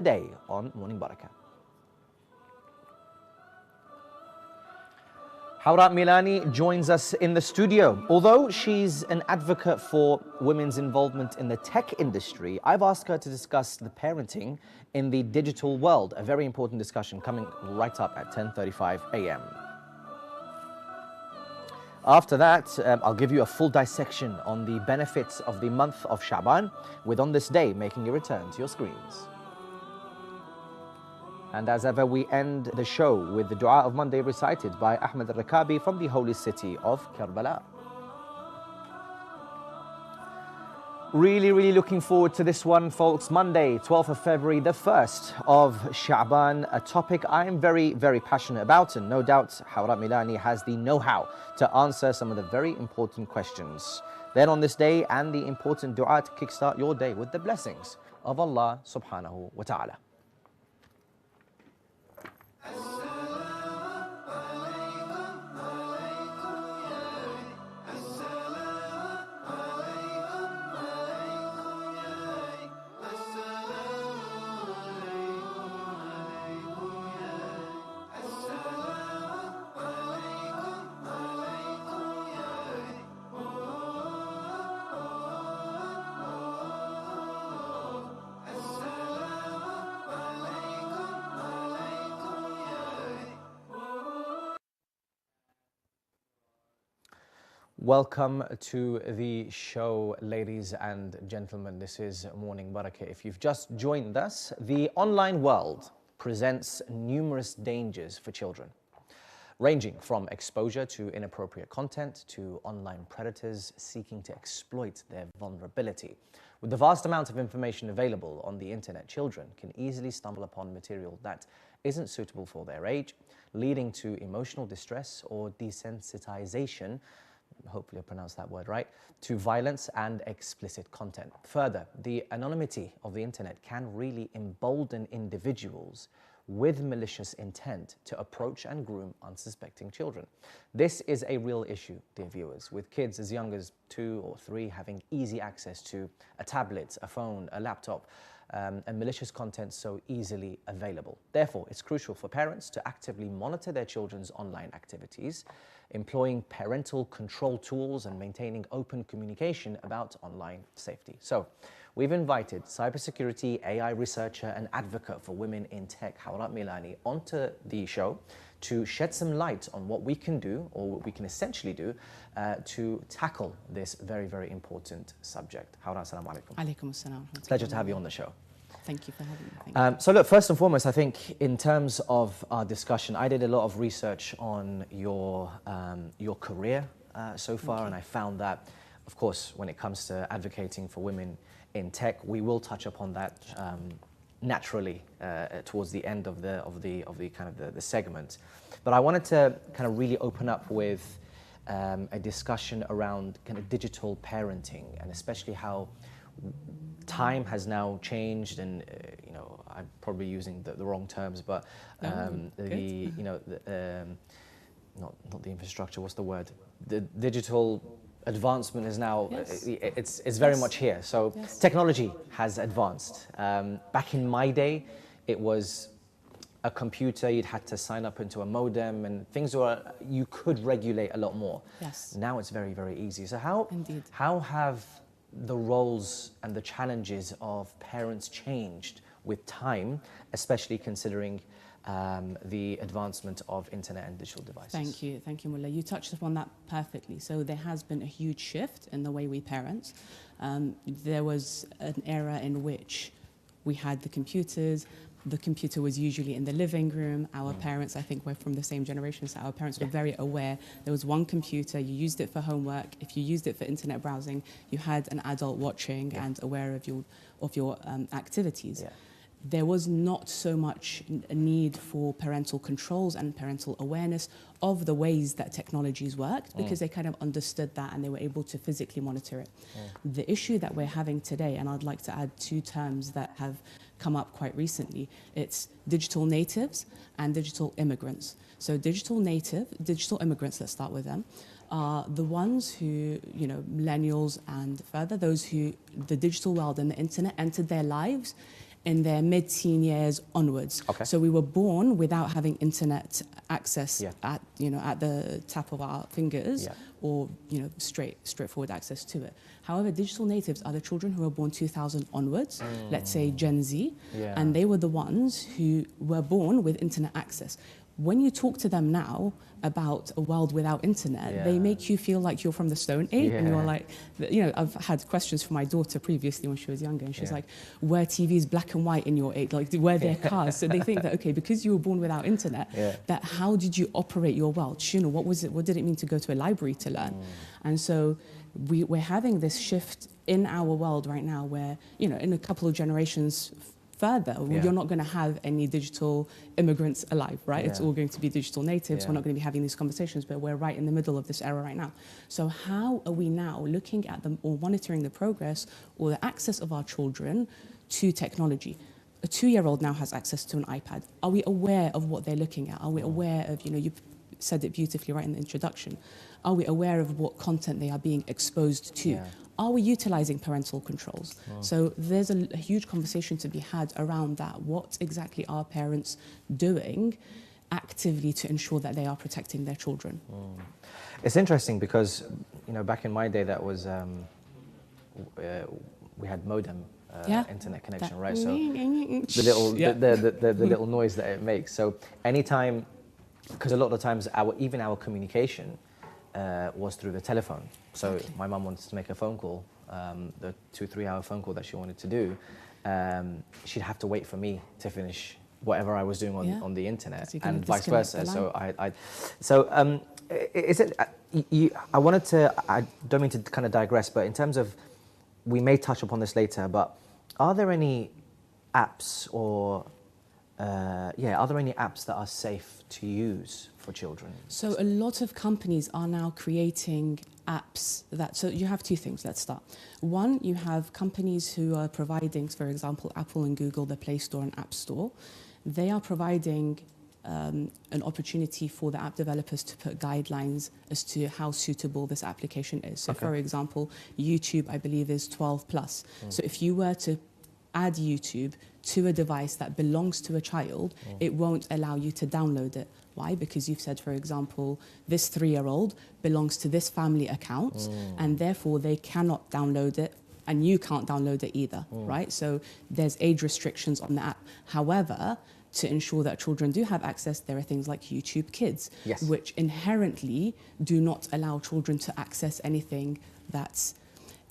day on Morning Baraka. Hawra Milani joins us in the studio. Although she's an advocate for women's involvement in the tech industry, I've asked her to discuss the parenting in the digital world, a very important discussion coming right up at 10:35 a.m. After that, I'll give you a full dissection on the benefits of the month of Sha'ban, with On This Day making a return to your screens. And as ever, we end the show with the Dua of Monday recited by Ahmed al-Rakabi from the holy city of Karbala. Really looking forward to this one, folks. Monday, 12th of February, the 1st of Sha'ban, a topic I am very passionate about, and no doubt Hawra Milani has the know-how to answer some of the very important questions. Then on this day, and the important dua to kickstart your day with the blessings of Allah subhanahu wa ta'ala. Welcome to the show, ladies and gentlemen. This is Morning Baraka. If you've just joined us, the online world presents numerous dangers for children, ranging from exposure to inappropriate content to online predators seeking to exploit their vulnerability. With the vast amount of information available on the internet, children can easily stumble upon material that isn't suitable for their age, leading to emotional distress or desensitization, hopefully I pronounced that word right, to violence and explicit content. Further, the anonymity of the internet can really embolden individuals with malicious intent to approach and groom unsuspecting children. This is a real issue, dear viewers, with kids as young as 2 or 3 having easy access to a tablet, a phone, a laptop, and malicious content so easily available. Therefore, it's crucial for parents to actively monitor their children's online activities, employing parental control tools and maintaining open communication about online safety. So, we've invited cybersecurity, AI researcher and advocate for women in tech, Hawra Milani, onto the show to shed some light on what we can do, or what we can essentially do, to tackle this very important subject. Hawra, assalamu alaikum. Alaikum assalam. Pleasure to have you on the show. Thank you for having me. So look, first and foremost, I think in terms of our discussion, I did a lot of research on your career so far, and I found that, of course, when it comes to advocating for women in tech, we will touch upon that naturally towards the end of the segment. But I wanted to kind of really open up with a discussion around kind of digital parenting, and especially how time has now changed, and you know, I'm probably using the wrong terms, but not the infrastructure. What's the word? The digital advancement is now it's very much here. So technology has advanced. Back in my day, it was a computer. You'd had to sign up into a modem, and things were, you could regulate a lot more. Yes. Now it's very easy. So how have the roles and the challenges of parents changed with time, especially considering the advancement of internet and digital devices? Thank you, Mulla. You touched upon that perfectly. So there has been a huge shift in the way we parent. There was an era in which we had the computers. The computer was usually in the living room. Our parents, I think we're from the same generation, so our parents were very aware. There was one computer, you used it for homework. If you used it for internet browsing, you had an adult watching and aware of your activities. There was not so much a need for parental controls and parental awareness of the ways that technologies worked, because they kind of understood that and they were able to physically monitor it. The issue that we're having today, and I'd like to add 2 terms that have come up quite recently, it's digital natives and digital immigrants. So digital immigrants, let's start with them, are the ones who, you know, millennials and further, those who the digital world and the internet entered their lives in their mid-teen years onwards. Okay. So we were born without having internet access Yeah. at, at the tap of our fingers, Yeah. or, straightforward access to it. However, digital natives are the children who were born 2000 onwards, let's say Gen Z, Yeah. and they were the ones who were born with internet access. When you talk to them now about a world without internet, they Yeah. make you feel like you're from the Stone Age, and you're Yeah. like, I've had questions from my daughter previously when she was younger, and she's Yeah. like, were TVs black and white in your age? Like, were there cars? So they think that, okay, because you were born without internet, Yeah. that how did you operate your world? What was it? What did it mean to go to a library to learn? And so we're having this shift in our world right now where, in a couple of generations further, Yeah. you're not going to have any digital immigrants alive, right? It's Yeah. all going to be digital natives. Yeah. We're not going to be having these conversations, but we're right in the middle of this era right now. So how are we now looking at them or monitoring the progress or the access of our children to technology? A 2-year-old now has access to an iPad. Are we aware of what they're looking at? Are we aware of, you said it beautifully right in the introduction. Are we aware of what content they are being exposed to? Yeah. Are we utilizing parental controls? So there's a huge conversation to be had around that. What exactly are parents doing actively to ensure that they are protecting their children? It's interesting because, back in my day, that was, we had modem internet connection, right? So the little, Yeah. the little noise that it makes. So anytime, because a lot of the times even our communication was through the telephone. So my mum wanted to make a phone call, the 2-3 hour phone call that she wanted to do. She'd have to wait for me to finish whatever I was doing on the internet, So you and kind of vice versa. disconnect So is it? I wanted to. I don't mean to kind of digress, but in terms of, we may touch upon this later. But are there any apps or are there any apps that are safe to use for children? So a lot of companies are now creating apps so you have two things, let's start. One, you have companies who are providing, for example, Apple and Google, the Play Store and App Store. They are providing an opportunity for the app developers to put guidelines as to how suitable this application is. So for example, YouTube, I believe, is 12 plus. So if you were to add YouTube to a device that belongs to a child, it won't allow you to download it. Why? Because you've said, for example, this 3-year-old belongs to this family account, and therefore they cannot download it, and you can't download it either, right? So there's age restrictions on the app. However, to ensure that children do have access, there are things like YouTube Kids, which inherently do not allow children to access anything that's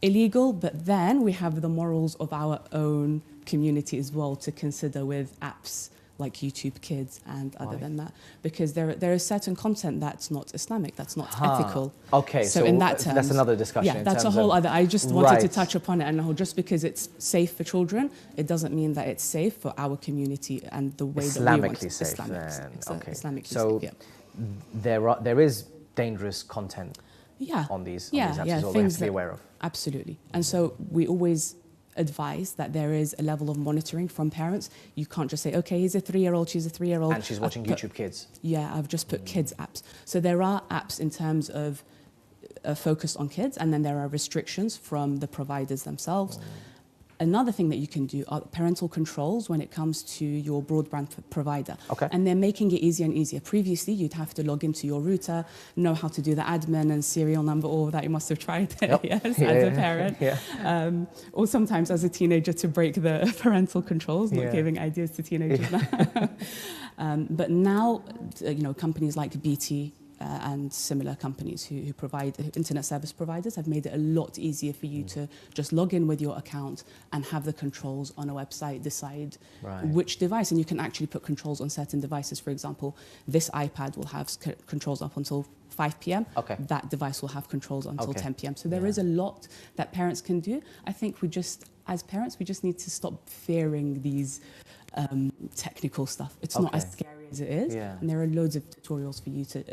illegal, but then we have the morals of our own community as well to consider with apps like YouTube Kids and other than that, because there is certain content that's not Islamic, that's not ethical. Okay, so in that terms, that's another discussion. Yeah, that's a whole other. I just wanted to touch upon it, and just because it's safe for children, it doesn't mean that it's safe for our community and the way that we want it. Safe. Islamically so safe, yeah. there is dangerous content on these apps as well, we have to be aware of. Absolutely. And so we always advise that there is a level of monitoring from parents. You can't just say, okay, he's a 3-year-old, she's a 3-year-old. And she's watching YouTube Kids. Yeah, I've just put kids apps. So there are apps in terms of focused on kids, and then there are restrictions from the providers themselves. Another thing that you can do are parental controls when it comes to your broadband provider. And they're making it easier and easier. Previously, you'd have to log into your router, know how to do the admin and serial number, all of that. You must have tried it, as a parent. Or sometimes as a teenager to break the parental controls, not giving ideas to teenagers now. But now, companies like BT, and similar companies who provide internet service providers have made it a lot easier for you to just log in with your account and have the controls on a website, decide which device, and you can actually put controls on certain devices. For example, this iPad will have controls up until 5 p.m. That device will have controls until 10 p.m. So there is a lot that parents can do. I think as parents, we just need to stop fearing these technical stuff. It's not as scary as it is, and there are loads of tutorials for you to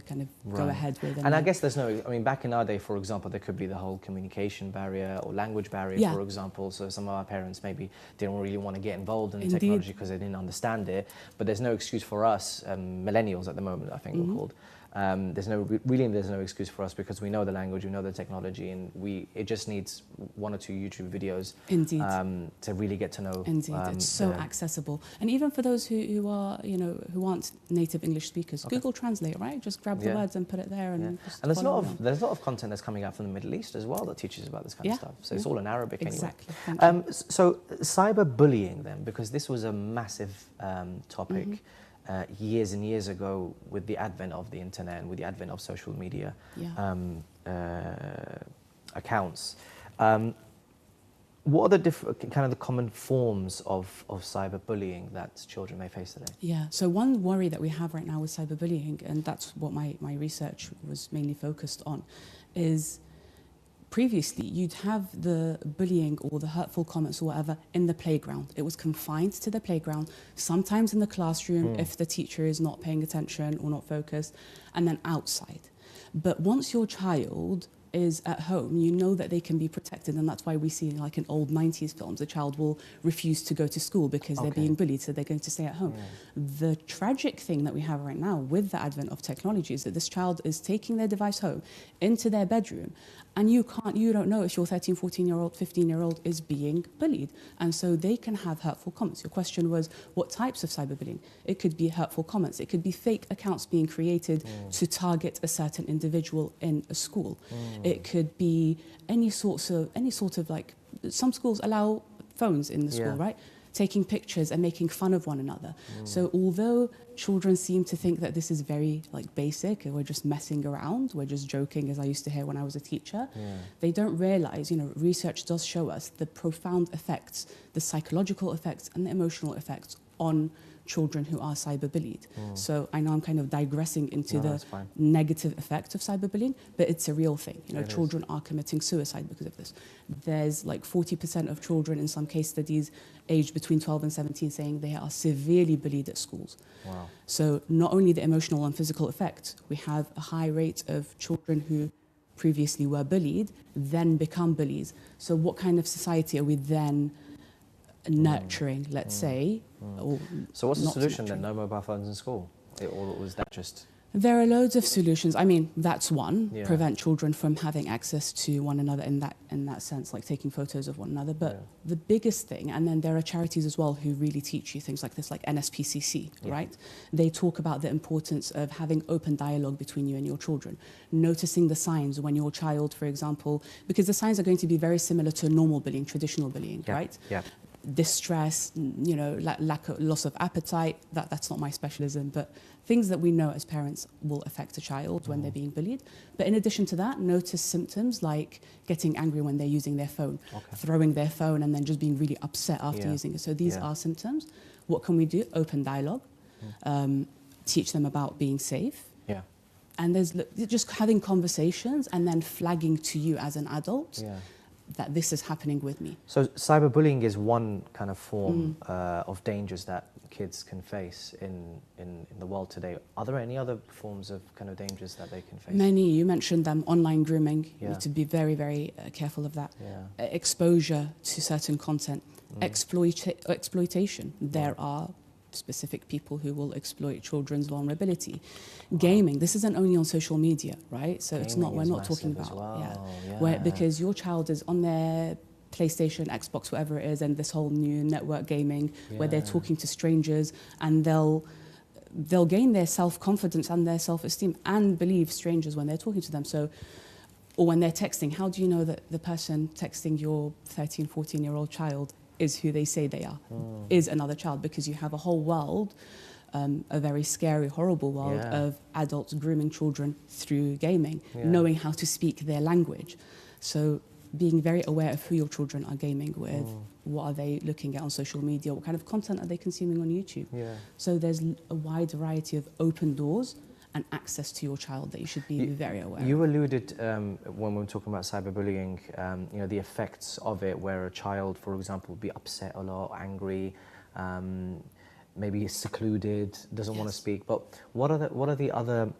kind of go ahead with. And I guess back in our day, for example, there could be the whole communication barrier or language barrier, for example. So some of our parents maybe didn't really want to get involved in the technology because they didn't understand it. But there's no excuse for us, millennials at the moment, I think we're called, there's no excuse for us because we know the language, we know the technology, and it just needs 1 or 2 YouTube videos. Indeed. To really get to know. Indeed, it's so accessible, and even for those who are, you know, who aren't native English speakers, Google Translate, right? Just grab the words and put it there, and there's a lot of content that's coming out from the Middle East as well that teaches about this kind of stuff. So it's all in Arabic exactly. anyway. So cyberbullying then, because this was a massive topic years and years ago with the advent of the internet and with the advent of social media accounts. What are the kind of the common forms of cyberbullying that children may face today? Yeah, so one worry that we have right now with cyberbullying, and that's what my research was mainly focused on, is previously you'd have the bullying or the hurtful comments or whatever in the playground. It was confined to the playground, sometimes in the classroom if the teacher is not paying attention or not focused, and then outside. But once your child is at home, you know that they can be protected, and that's why we see, like in old 90s films, a child will refuse to go to school because they're being bullied, so they're going to stay at home. The tragic thing that we have right now with the advent of technology is that this child is taking their device home into their bedroom, and you don't know if your 13, 14-year-old, 15-year-old is being bullied, and so they can have hurtful comments. Your question was, what types of cyberbullying? It could be hurtful comments, it could be fake accounts being created to target a certain individual in a school. It could be any sort of like, some schools allow phones in the school, right? Taking pictures and making fun of one another. So although children seem to think that this is very like basic, and we're just messing around, we're just joking, as I used to hear when I was a teacher, they don't realize, you know, research does show us the profound effects, the psychological effects and the emotional effects on children who are cyberbullied. So I know I'm kind of digressing into the negative effect of cyberbullying, but it's a real thing. You know, children are committing suicide because of this. There's like 40% of children in some case studies aged between 12 and 17 saying they are severely bullied at schools. Wow. So not only the emotional and physical effect, we have a high rate of children who previously were bullied, then become bullies. So what kind of society are we then nurturing, let's say? Or so what's the solution then? No mobile phones in school? Or was that just... There are loads of solutions. I mean, that's one. Prevent children from having access to one another in that sense, like taking photos of one another. But the biggest thing, and then there are charities as well who really teach you things like this, like NSPCC, right? They talk about the importance of having open dialogue between you and your children, noticing the signs when your child, for example, because the signs are going to be very similar to normal bullying, traditional bullying, right? Distress, you know, loss of appetite, that's not my specialism, but things that we know as parents will affect a child when they're being bullied. But in addition to that, notice symptoms like getting angry when they're using their phone, throwing their phone and then just being really upset after using it. So these are symptoms. What can we do? Open dialogue, teach them about being safe. And there's just having conversations and then flagging to you as an adult that this is happening with me. So cyberbullying is one kind of form of dangers that kids can face in the world today. Are there any other forms of kind of dangers that they can face? Many. You mentioned them. Online grooming. You need to be very, very careful of that. Exposure to certain content. Exploitation. There are specific people who will exploit children's vulnerability. Gaming, this isn't only on social media, right? So it's not, we're not talking about, where, because your child is on their PlayStation, Xbox, whatever it is, and this whole new network gaming where they're talking to strangers, and they'll gain their self-confidence and their self-esteem and believe strangers when they're talking to them. So, or when they're texting, how do you know that the person texting your 13, 14-year-old child is who they say they are, is another child? Because you have a whole world, a very scary, horrible world of adults grooming children through gaming, knowing how to speak their language. So being very aware of who your children are gaming with, what are they looking at on social media, what kind of content are they consuming on YouTube. So there's a wide variety of open doors and access to your child that you should be very aware of. You alluded, when we were talking about cyberbullying, you know, the effects of it, where a child, for example, would be upset a lot, angry, maybe secluded, doesn't want to speak. But what are the other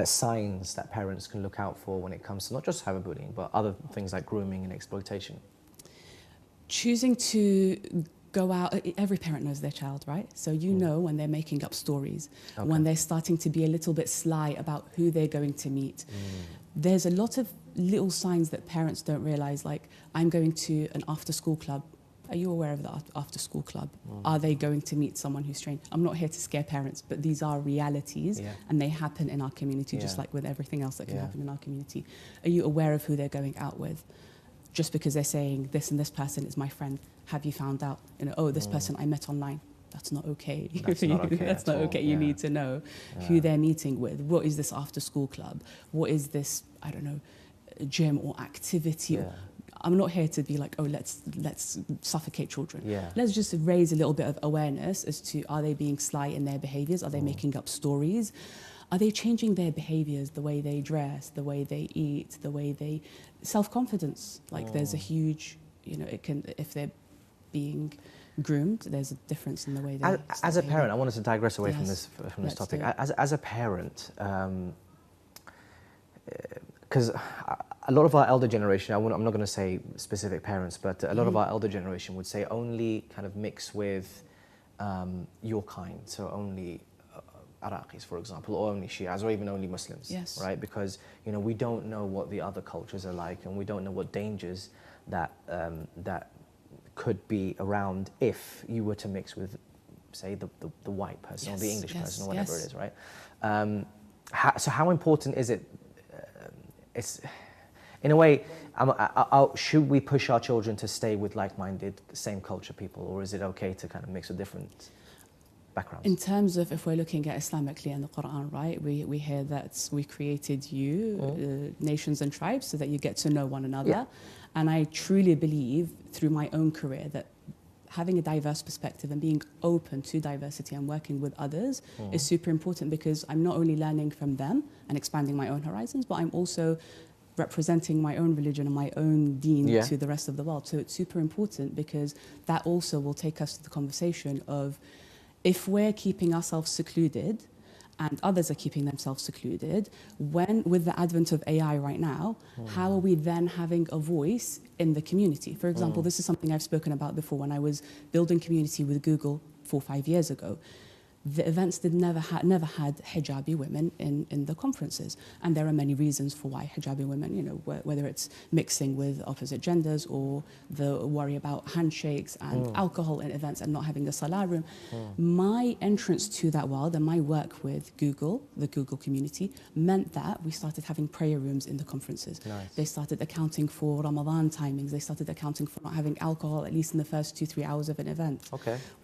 signs that parents can look out for when it comes to not just cyberbullying, but other things like grooming and exploitation? Choosing to go out. Every parent knows their child, right? So you know when they're making up stories, Okay. when they're starting to be a little bit sly about who they're going to meet. There's a lot of little signs that parents don't realize, like, I'm going to an after-school club. Are you aware of the after-school club? Are they going to meet someone who's trained? I'm not here to scare parents, but these are realities, and they happen in our community, just like with everything else that can happen in our community. Are you aware of who they're going out with? Just because they're saying this and this person is my friend, have you found out? You know, oh, this person I met online. That's not okay. That's not okay. That's not okay. You need to know who they're meeting with. What is this after-school club? What is this, I don't know, gym or activity? I'm not here to be like, oh, let's suffocate children. Let's just raise a little bit of awareness as to, are they being sly in their behaviors? Are they making up stories? Are they changing their behaviors, the way they dress, the way they eat, the way they... Self-confidence. Like there's a huge, you know, it can, if they're being groomed, there's a difference in the way they... As a parent, I wanted to digress away from this topic. As a parent, because a lot of our elder generation, I'm not going to say specific parents, but a lot of our elder generation would say only kind of mix with your kind, so only Iraqis, for example, or only Shias, or even only Muslims, right? Because, you know, we don't know what the other cultures are like, and we don't know what dangers that that could be around if you were to mix with, say, the white person or the English person or whatever it is, right? So how important is it? It's, in a way, should we push our children to stay with like-minded, same culture people, or is it okay to kind of mix with different backgrounds? In terms of, if we're looking at Islamically and the Quran, right, we hear that we created you, nations and tribes, so that you get to know one another. And I truly believe, through my own career, that having a diverse perspective and being open to diversity and working with others is super important, because I'm not only learning from them and expanding my own horizons, but I'm also representing my own religion and my own deen to the rest of the world. So it's super important, because that also will take us to the conversation of, if we're keeping ourselves secluded and others are keeping themselves secluded, when, with the advent of AI right now, how are we then having a voice in the community? For example, this is something I've spoken about before when I was building community with Google 4 or 5 years ago. The events never had hijabi women in the conferences, and there are many reasons for why hijabi women, you know, whether it's mixing with opposite genders or the worry about handshakes and alcohol in events and not having a salah room. My entrance to that world and my work with Google, the Google community, meant that we started having prayer rooms in the conferences. They started accounting for Ramadan timings. They started accounting for not having alcohol at least in the first 2-3 hours of an event.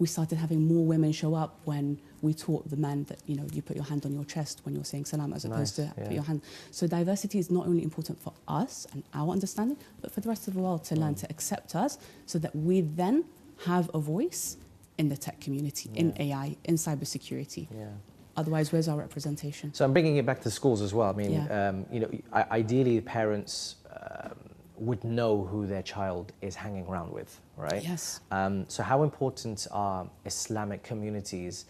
We started having more women show up when we taught the men that, you know, you put your hand on your chest when you're saying salam, as opposed to put your hand. So diversity is not only important for us and our understanding, but for the rest of the world to learn to accept us, so that we then have a voice in the tech community, in AI, in cybersecurity. Otherwise, where's our representation? So I'm bringing it back to schools as well. I mean, you know, ideally parents would know who their child is hanging around with, right? So how important are Islamic communities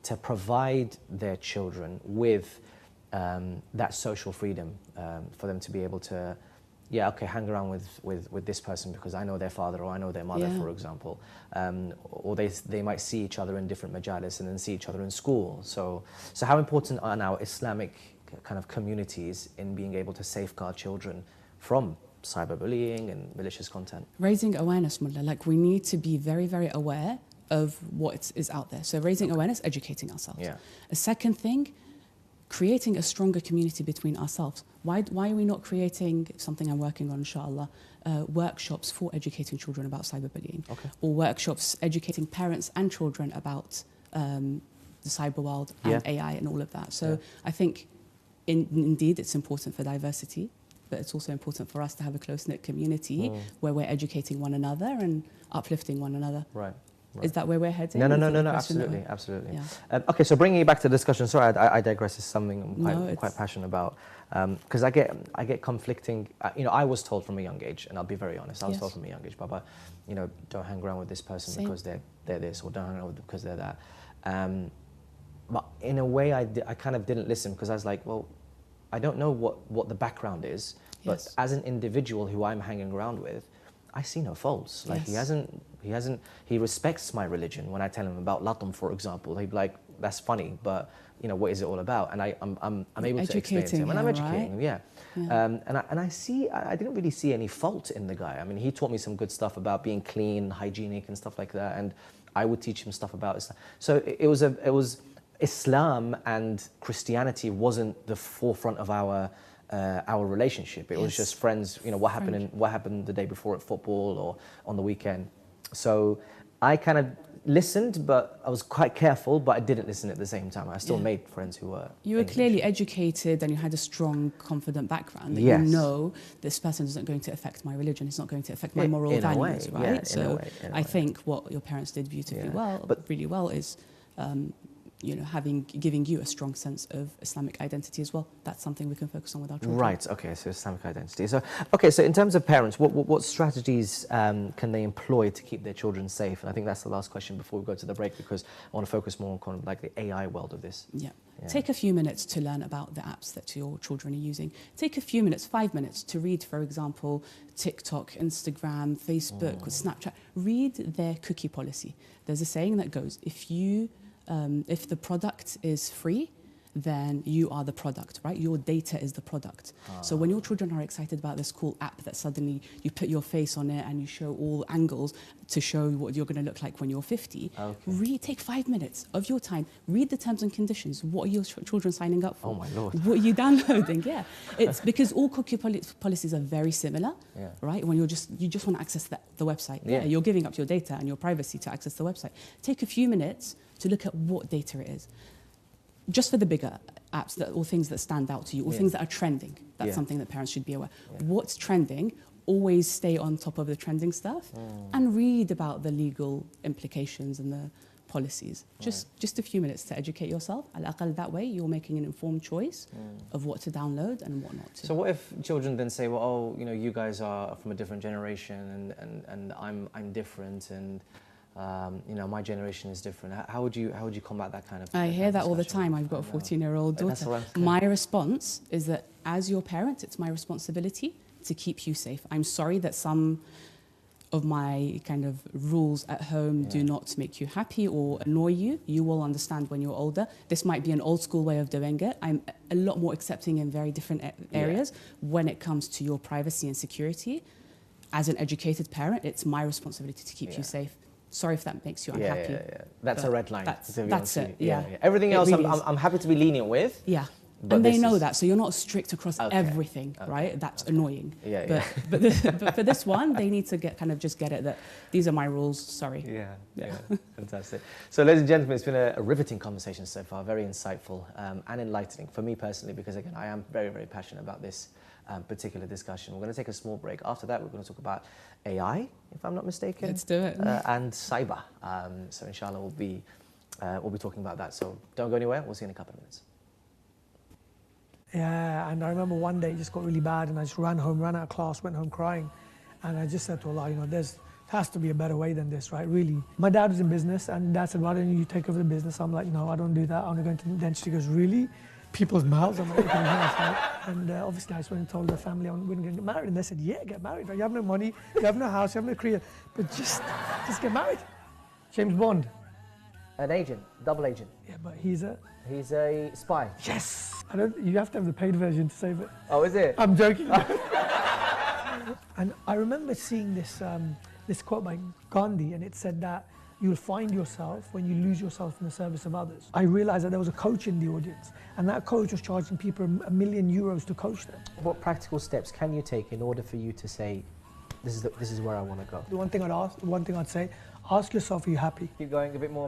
to provide their children with that social freedom, for them to be able to, hang around with this person because I know their father or I know their mother, for example, or they might see each other in different majalis and then see each other in school. So how important are now Islamic kind of communities in being able to safeguard children from cyberbullying and malicious content? Raising awareness, Mulla. Like, we need to be very, very aware of what is out there. So raising awareness, educating ourselves. A second thing, creating a stronger community between ourselves. Why are we not creating something I'm working on, inshallah, workshops for educating children about cyberbullying, or workshops educating parents and children about the cyber world and AI and all of that. So I think indeed it's important for diversity, but it's also important for us to have a close-knit community where we're educating one another and uplifting one another. Is that where we're heading? No, absolutely. Okay, so bringing it back to the discussion, sorry, I digress, is something I'm quite passionate about, because I get conflicting, you know, I was told from a young age, and I'll be very honest, I was told from a young age, Baba, you know, don't hang around with this person because they're this, or don't hang around with them because they're that. But in a way, I kind of didn't listen, because I was like, well, I don't know what the background is, but as an individual who I'm hanging around with, I see no faults. Like, he hasn't He respects my religion. When I tell him about latum, for example, he'd be like, that's funny, but what is it all about? And I'm able to explain to him, and I'm educating him, yeah. I didn't really see any fault in the guy. I mean, he taught me some good stuff about being clean, hygienic, and stuff like that, and I would teach him stuff about Islam. So it was Islam and Christianity wasn't the forefront of our relationship. It was just friends. What happened the day before at football or on the weekend. So I kind of listened, but I was quite careful, but I didn't listen at the same time. I still made friends who were You were clearly educated and you had a strong, confident background that yes. you know this person isn't going to affect my religion, it's not going to affect my moral values, right? Yeah, so I think what your parents did beautifully really well is giving you a strong sense of Islamic identity as well. That's something we can focus on with our children. Right, okay, so Islamic identity. So in terms of parents, what strategies can they employ to keep their children safe? And I think that's the last question before we go to the break, because I want to focus more on kind of like the AI world of this. Yeah. Take a few minutes to learn about the apps that your children are using. Take a few minutes, 5 minutes, to read, for example, TikTok, Instagram, Facebook, or Snapchat. Read their cookie policy. There's a saying that goes, if the product is free, then you are the product, right? Your data is the product. So when your children are excited about this cool app that suddenly you put your face on it and you show all angles to show what you're going to look like when you're 50, take 5 minutes of your time, read the terms and conditions. What are your children signing up for? Oh my Lord. What are you downloading? Yeah. It's because all cookie policies are very similar, right? When you just want to access the website. Yeah. You're giving up your data and your privacy to access the website. Take a few minutes to look at what data it is. Just for the bigger apps, or things that stand out to you, or things that are trending. That's something that parents should be aware. What's trending? Always stay on top of the trending stuff and read about the legal implications and the policies. Just a few minutes to educate yourself. Al-aqal, that way you're making an informed choice of what to download and what not to. So what if children then say, well, you guys are from a different generation and I'm different, and my generation is different. How would you combat that kind of? I hear that all the time. I've got a 14-year-old daughter. My response is that as your parent, it's my responsibility to keep you safe. I'm sorry that some of my kind of rules at home do not make you happy or annoy you. You will understand when you're older. This might be an old school way of doing it. I'm a lot more accepting in very different areas when it comes to your privacy and security. As an educated parent, it's my responsibility to keep you safe. Sorry if that makes you unhappy. That's a red line. That's it. Everything else, really I'm happy to be lenient with. Yeah. And they know that, so you're not strict across everything, right? That's annoying. But for this one, they need to just get it that these are my rules. Sorry. Yeah. Fantastic. So, ladies and gentlemen, it's been a riveting conversation so far, very insightful and enlightening for me personally, because again, I am very, very passionate about this particular discussion. We're going to take a small break. After that, we're going to talk about AI, if I'm not mistaken. Let's do it. And cyber. So, inshallah, we'll be talking about that. So, don't go anywhere. We'll see you in a couple of minutes. Yeah, and I remember one day it just got really bad, and I just ran out of class, went home crying, and I just said to Allah, there has to be a better way than this, right? Really. My dad was in business, and Dad said, why don't you take over the business? I'm like, no, I don't do that. I'm going to dentistry. He goes, really? People's mouths? I'm like, right? And obviously I just went and told the family I'm going to get married, and they said, yeah, get married. Right? You have no money, you have no house, you have no career, but just get married. James Bond. An agent, double agent. Yeah, but he's a spy. Yes. You have to have the paid version to save it. Oh, is it? I'm joking. And I remember seeing this quote by Gandhi, and it said that you'll find yourself when you lose yourself in the service of others. I realized that there was a coach in the audience, and that coach was charging people €1 million to coach them. What practical steps can you take in order for you to say, this is where I want to go? The one thing I'd say, ask yourself, are you happy? Keep going, a bit more.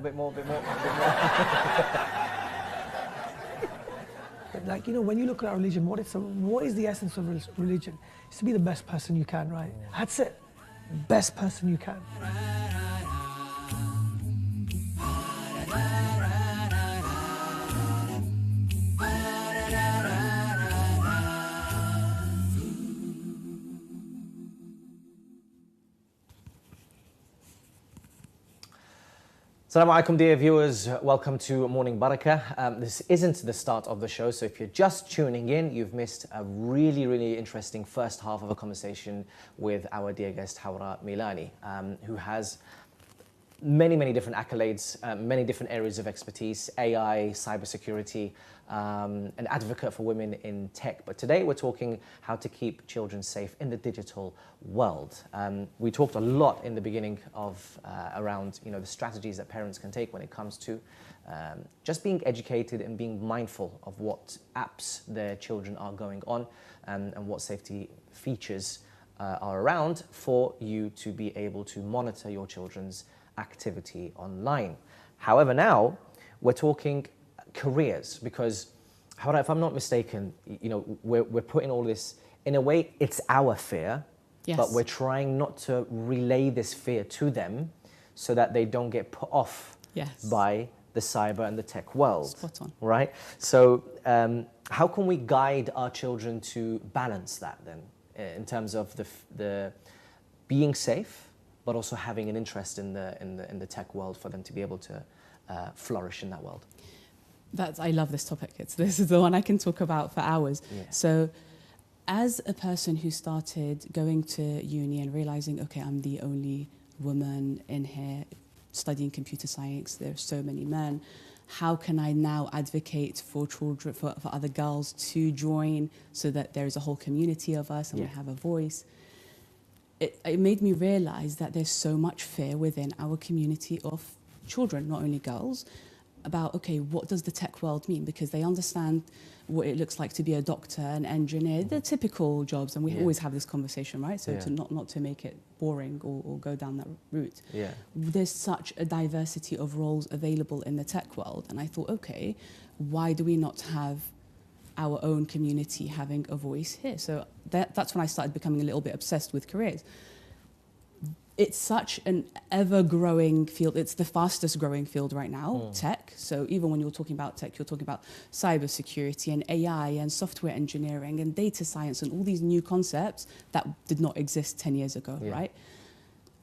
Like, when you look at our religion, what is the essence of religion? It's to be the best person you can, right? That's it. Best person you can. Assalamu alaikum, dear viewers. Welcome to Morning Baraka. This isn't the start of the show, so if you're just tuning in, you've missed a really, really interesting first half of a conversation with our dear guest, Hawra Milani, who has many different accolades, many different areas of expertise, AI, cybersecurity, an advocate for women in tech. But today we're talking how to keep children safe in the digital world. We talked a lot in the beginning of around the strategies that parents can take when it comes to just being educated and being mindful of what apps their children are going on, and what safety features are around for you to be able to monitor your children's activity online. However, now we're talking careers, because if I'm not mistaken, we're putting all this, in a way, it's our fear, Yes. but we're trying not to relay this fear to them so that they don't get put off Yes. by the cyber and the tech world. Spot on. Right? So how can we guide our children to balance that then, in terms of the being safe, but also having an interest in the tech world for them to be able to flourish in that world? I love this topic. This is the one I can talk about for hours. Yeah. So as a person who started going to uni and realizing, okay, I'm the only woman in here studying computer science, there are so many men, how can I now advocate for children, for other girls to join, so that there is a whole community of us and we have a voice? It made me realize that there's so much fear within our community of children, not only girls, about, okay, what does the tech world mean? Because they understand what it looks like to be a doctor, an engineer, the typical jobs, and we always have this conversation, right? So to not to make it boring or go down that route. Yeah. There's such a diversity of roles available in the tech world, and I thought, okay, why do we not have our own community having a voice here? So that's when I started becoming a little bit obsessed with careers. It's such an ever-growing field. It's the fastest growing field right now, tech. So even when you're talking about tech, you're talking about cybersecurity and AI and software engineering and data science and all these new concepts that did not exist 10 years ago, right?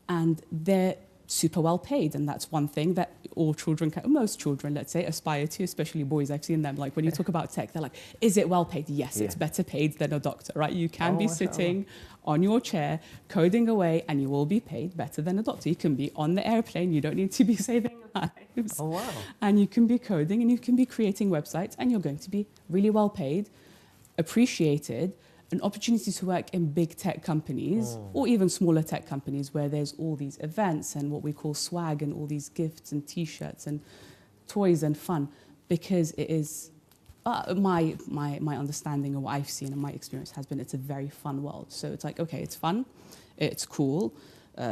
And they're super well paid, and that's one thing that most children, let's say, aspire to, especially boys. I've seen them, like, when you talk about tech, they're like, is it well paid? Yes, it's better paid than a doctor, right? You can be sitting on your chair coding away and you will be paid better than a doctor. You can be on the airplane, you don't need to be saving lives. Oh, wow. And you can be coding and you can be creating websites, and you're going to be really well paid, appreciated, an opportunity to work in big tech companies or even smaller tech companies where there's all these events and what we call swag and all these gifts and T-shirts and toys and fun, because it is my understanding of what I've seen and my experience has been, it's a very fun world. So it's like, okay, it's fun, it's cool,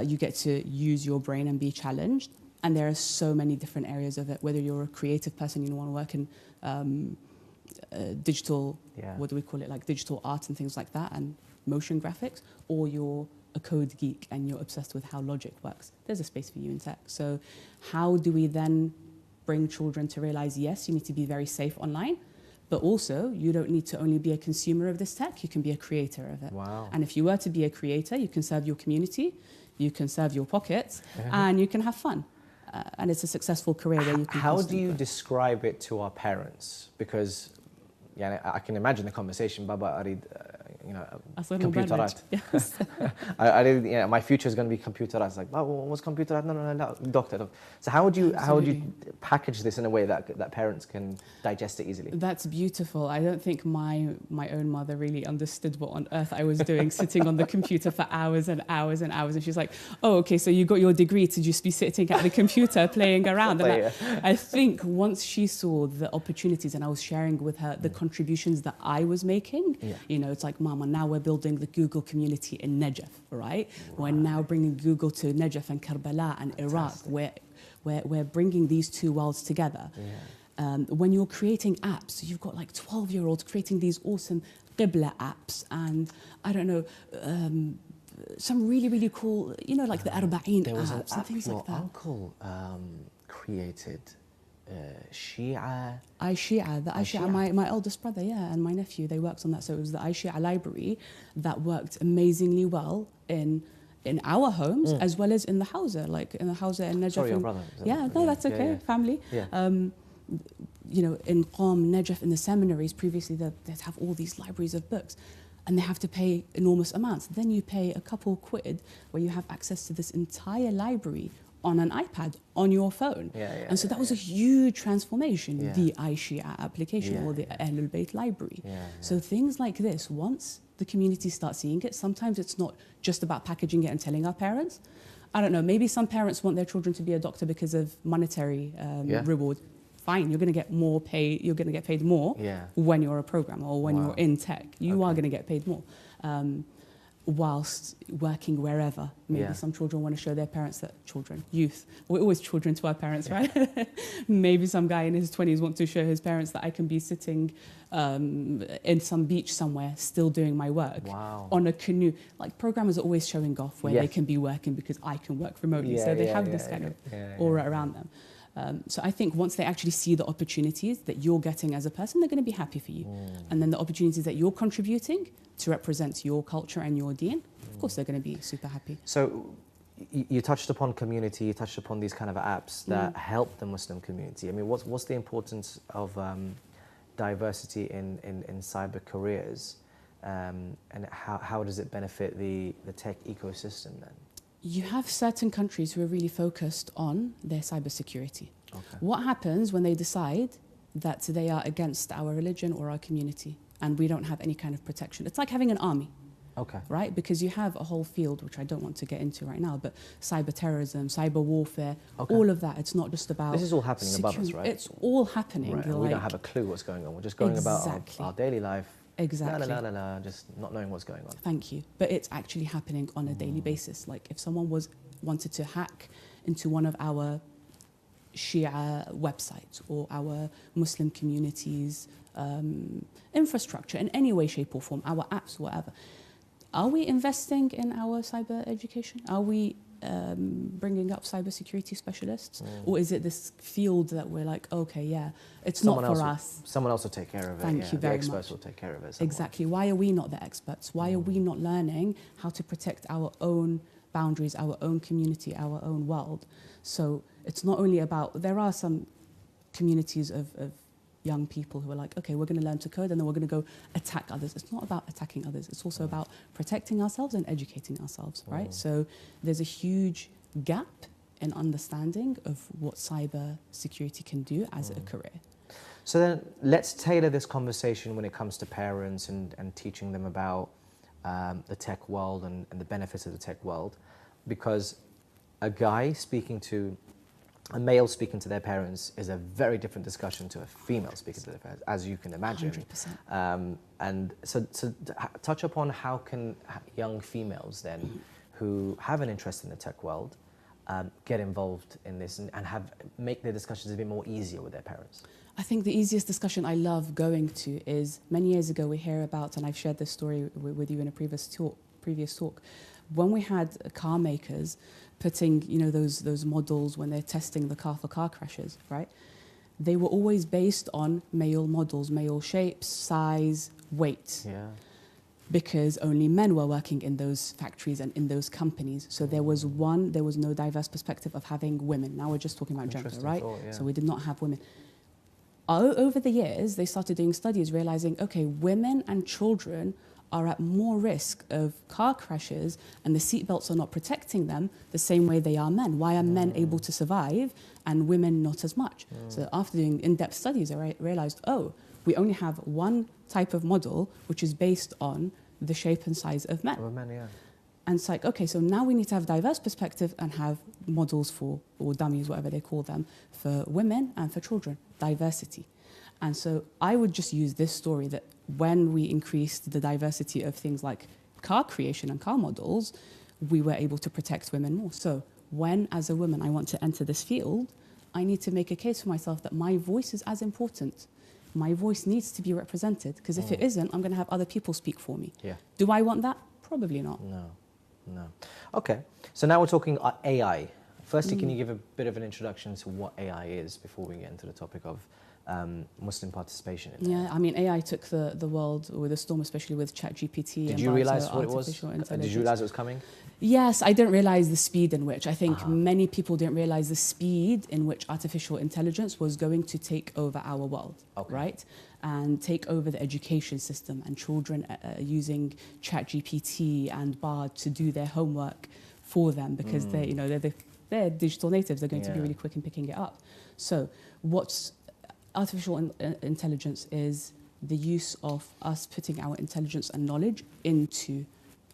you get to use your brain and be challenged, and there are so many different areas of it, whether you're a creative person, you want to work in digital, what do we call it, like digital art and things like that, and motion graphics, or you're a code geek and you're obsessed with how logic works. There's a space for you in tech. So how do we then bring children to realize, yes, you need to be very safe online, but also you don't need to only be a consumer of this tech, you can be a creator of it. Wow. And if you were to be a creator, you can serve your community, you can serve your pockets, and you can have fun. And it's a successful career where you can. How do you describe it to our parents? Because I can imagine the conversation, Baba, computerized. Yes. My future is going to be computerized. Like, Baba, what's computerized? No, doctor. So how would you package this in a way that parents can digest it easily? That's beautiful. I don't think my own mother really understood what on earth I was doing, sitting on the computer for hours and hours and hours. And she's like, oh, okay, so you got your degree to just be sitting at the computer playing around. And I think once she saw the opportunities, and I was sharing with her the contributions that I was making, it's like, Mama, now we're building the Google community in Najaf, right? We're now bringing Google to Najaf and Karbala and Iraq. We're bringing these two worlds together. When you're creating apps, you've got like 12-year-olds creating these awesome Qibla apps, and I don't know, some really, really cool, like the Arba'een apps and things like that. Your uncle created Shia. Shia, my eldest brother, and my nephew, they worked on that. So it was the Shia library that worked amazingly well in our homes as well as in the Hausa, like in the Hausa and Najaf. Sorry, your brother. That's okay, family. In Qom, Najaf, in the seminaries, previously they'd have all these libraries of books, and they have to pay enormous amounts. Then you pay a couple quid where you have access to this entire library on an iPad, on your phone. And so that was a huge transformation, the iShia application or the Ahlul Bayt library. So things like this, once the community starts seeing it, sometimes it's not just about packaging it and telling our parents. I don't know, maybe some parents want their children to be a doctor because of monetary reward. Fine, you're going to get more pay. You're going to get paid more when you're a programmer or when you're in tech. You are going to get paid more, whilst working wherever. Maybe some children want to show their parents that youth. We're always children to our parents, right? Maybe some guy in his 20s wants to show his parents that I can be sitting in some beach somewhere, still doing my work on a canoe. Like programmers are always showing off where they can be working because I can work remotely. So they have this kind of aura around them. So I think once they actually see the opportunities that you're getting as a person, they're going to be happy for you. And then the opportunities that you're contributing to represent your culture and your deen, of course they're going to be super happy. So you touched upon community, you touched upon these kind of apps that help the Muslim community. I mean, what's the importance of diversity in cyber careers, and how does it benefit the tech ecosystem then? You have certain countries who are really focused on their cybersecurity. What happens when they decide that they are against our religion or our community and we don't have any kind of protection? It's like having an army, right? Because you have a whole field, which I don't want to get into right now, but cyber terrorism, cyber warfare, all of that. It's not just about... This is all happening above us, right? It's all happening. Right. We don't have a clue what's going on. We're just going about our daily life. Exactly. Just not knowing what's going on. Thank you. But it's actually happening on a daily basis. Like if someone wanted to hack into one of our Shia websites or our Muslim communities' infrastructure in any way, shape or form, our apps, whatever, are we investing in our cyber education? Are we bringing up cybersecurity specialists? Or is it this field that we're like, okay, yeah, it's not for us. Someone else will take care of it. Thank you very much. The experts will take care of it. Exactly. Why are we not the experts? Why are we not learning how to protect our own boundaries, our own community, our own world? So it's not only about, there are some communities of young people who are like, okay, we're going to learn to code and then we're going to go attack others. It's not about attacking others. It's also about protecting ourselves and educating ourselves, right? So there's a huge gap in understanding of what cyber security can do as a career. So then let's tailor this conversation when it comes to parents and teaching them about the tech world and the benefits of the tech world, because a male speaking to their parents is a very different discussion to a female speaking to their parents, as you can imagine. 100%. And so touch upon how can young females then, who have an interest in the tech world, get involved in this and make their discussions a bit more easier with their parents. I think the easiest discussion I love going to is, many years ago we hear about, and I've shared this story with you in a previous talk, when we had car makers putting, those models when they're testing the car for car crashes, right? They were always based on male models, male shapes, size, weight. Yeah. Because only men were working in those factories and in those companies. So there was no diverse perspective of having women. Now we're just talking about gender, right? So we did not have women. Over the years, they started doing studies realizing, okay, women and children are at more risk of car crashes and the seatbelts are not protecting them the same way they are men. Why are men able to survive and women not as much? So after doing in-depth studies, I realized, we only have one type of model which is based on the shape and size of men. And it's like, okay, so now we need to have diverse perspective and have models or dummies, whatever they call them, for women and for children, diversity. And so I would just use this story that when we increased the diversity of things like car creation and car models, we were able to protect women more. So when, as a woman, I want to enter this field, I need to make a case for myself that my voice is as important. My voice needs to be represented, because if it isn't, I'm going to have other people speak for me. Yeah. Do I want that? Probably not. No. Okay, so now we're talking AI. Firstly, can you give a bit of an introduction to what AI is before we get into the topic of Muslim participation in AI? Yeah, I mean, AI took the world with a storm, especially with ChatGPT. Did you realize what it was? Did you realize it was coming? Yes, I didn't realize the speed in which. I think many people didn't realize the speed in which artificial intelligence was going to take over our world, right? And take over the education system, and children using ChatGPT and Bard to do their homework for them, because they're the they're digital natives. They're going to be Yeah. really quick in picking it up. So what's artificial intelligence is the use of us putting our intelligence and knowledge into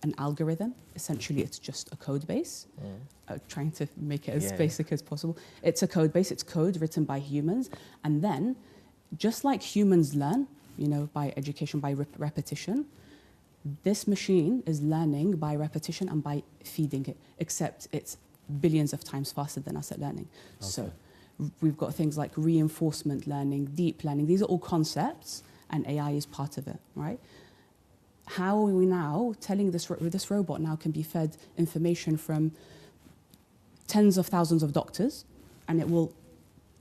an algorithm. Essentially, it's just a code base. Trying to make it as basic as possible. It's a code base. It's code written by humans. And then, just like humans learn, you know, by education, by repetition, this machine is learning by repetition and by feeding it, except it's billions of times faster than us at learning. Okay. So we've got things like reinforcement learning, deep learning. These are all concepts, and AI is part of it, right? How are we now telling this robot now can be fed information from tens of thousands of doctors, and it will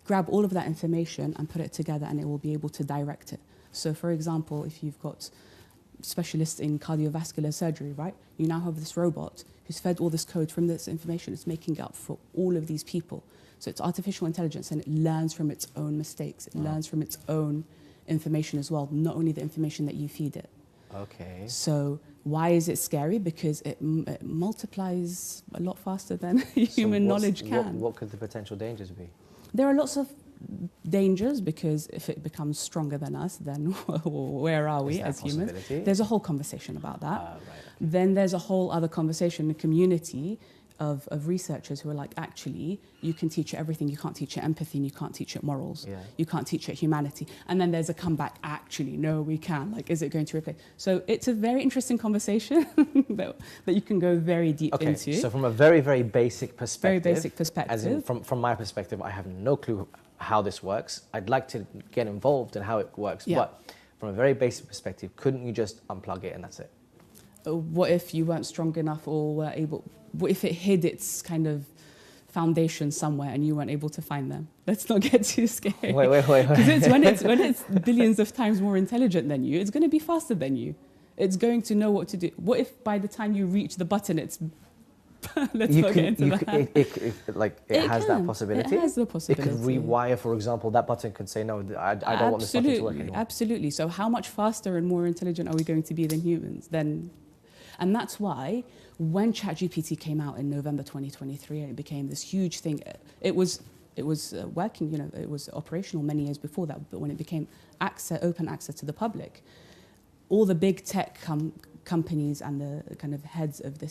grab all of that information and put it together, and it will be able to direct it. So for example, if you've got specialists in cardiovascular surgery, right? You now have this robot who's fed all this code from this information. It's making up for all of these people. So it's artificial intelligence, and it learns from its own mistakes. It learns from its own information as well, not only the information that you feed it. Okay. So why is it scary? Because it multiplies a lot faster than human knowledge can. What could the potential dangers be? There are lots of dangers, because if it becomes stronger than us, then where are we as humans? There's a whole conversation about that. Right, okay. Then there's a whole other conversation in the community of researchers who are like, actually, you can teach it everything. You can't teach it empathy, and you can't teach it morals. Yeah. You can't teach it humanity. And then there's a comeback, actually, no, we can. Like, is it going to replace? So it's a very interesting conversation that you can go very deep into. So from a very, very basic perspective. Very basic perspective. As in, from my perspective, I have no clue how this works. I'd like to get involved in how it works. Yeah. But from a very basic perspective, couldn't you just unplug it and that's it? What if you weren't strong enough, or were able, what if it hid its kind of foundation somewhere and you weren't able to find them? Let's not get too scared. Wait. Because when it's billions of times more intelligent than you, it's going to be faster than you. It's going to know what to do. What if by the time you reach the button, it's... Let's not get into that. It has that possibility? It has the possibility. It could rewire, for example, that button could say, no, I don't want this button to work anymore. Absolutely. So how much faster and more intelligent are we going to be than humans? And that's why when ChatGPT came out in November 2023 and it became this huge thing, it was working, you know, it was operational many years before that, but when it became open access to the public, all the big tech companies and the kind of heads of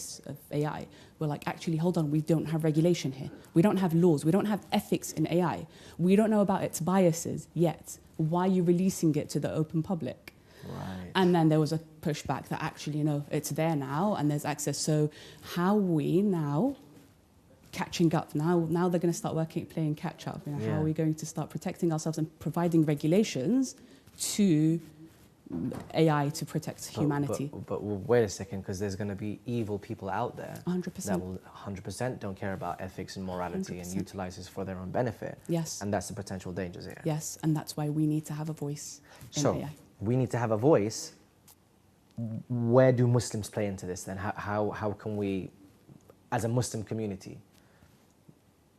AI were like, actually, hold on, we don't have regulation here. We don't have laws. We don't have ethics in AI. We don't know about its biases yet. Why are you releasing it to the open public? Right. And then there was a pushback that actually, you know, it's there now and there's access. So how are we now catching up? Now they're going to start playing catch up. You know, how are we going to start protecting ourselves and providing regulations to AI to protect humanity? But wait a second, because there's going to be evil people out there 100%. that will 100% don't care about ethics and morality 100%. And utilize this for their own benefit. Yes. And that's the potential dangers here. Yes, and that's why we need to have a voice in AI. We need to have a voice. Where do Muslims play into this then? How can we, as a Muslim community,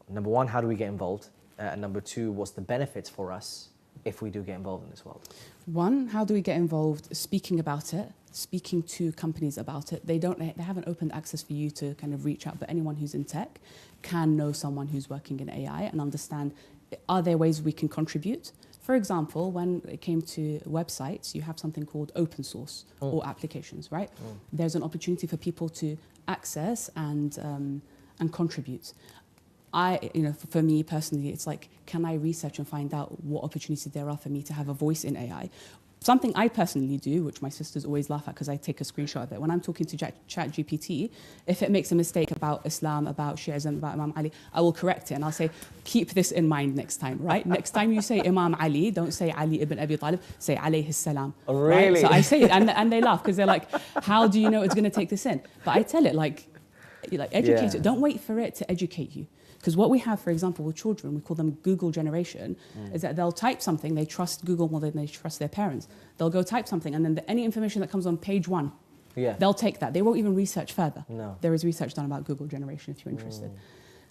number one, how do we get involved? And number two, what's the benefits for us if we do get involved in this world? One, how do we get involved? Speaking about it, speaking to companies about it. They haven't opened access for you to kind of reach out, but anyone who's in tech can know someone who's working in AI and understand, are there ways we can contribute? For example, when it came to websites, you have something called open source or applications, right? There's an opportunity for people to access and contribute. For me personally, it's like, can I research and find out what opportunities there are for me to have a voice in AI? Something I personally do, which my sisters always laugh at because I take a screenshot of it. When I'm talking to ChatGPT, if it makes a mistake about Islam, about Shi'ism, about Imam Ali, I will correct it and I'll say, keep this in mind next time, right? Next time you say Imam Ali, don't say Ali ibn Abi Talib, say alayhi salam. Oh, really? Right? So I say it and they laugh because they're like, how do you know it's going to take this in? But I tell it educate it. Don't wait for it to educate you. Because what we have, for example, with children, we call them Google generation, is that they'll type something, they trust Google more than they trust their parents. They'll go type something, and then any information that comes on page 1, they'll take that. They won't even research further. No. There is research done about Google generation, if you're interested.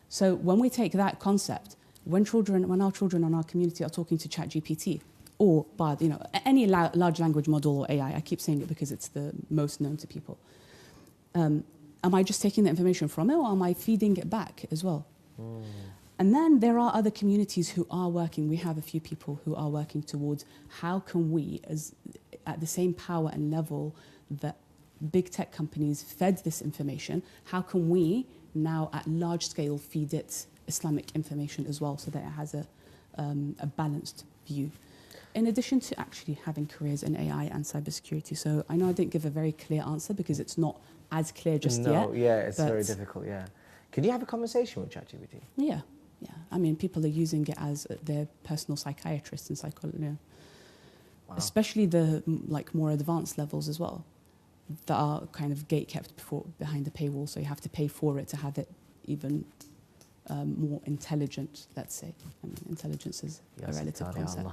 So when we take that concept, when our children in our community are talking to ChatGPT, or Bard, any large language model or AI, I keep saying it because it's the most known to people, am I just taking the information from it, or am I feeding it back as well? And then there are other communities who are working. We have a few people who are working towards how can we, as at the same power and level that big tech companies fed this information, how can we now at large scale feed it Islamic information as well, so that it has a balanced view. In addition to actually having careers in AI and cybersecurity. So I know I didn't give a very clear answer because it's not as clear just yet. No, yeah, it's very difficult, yeah. Can you have a conversation with ChatGPT? Yeah. Yeah, I mean, people are using it as their personal psychiatrists and psychologists, especially the more advanced levels as well, that are kind of gate-kept behind the paywall, so you have to pay for it to have it even more intelligent, let's say. I mean, intelligence is a relative concept.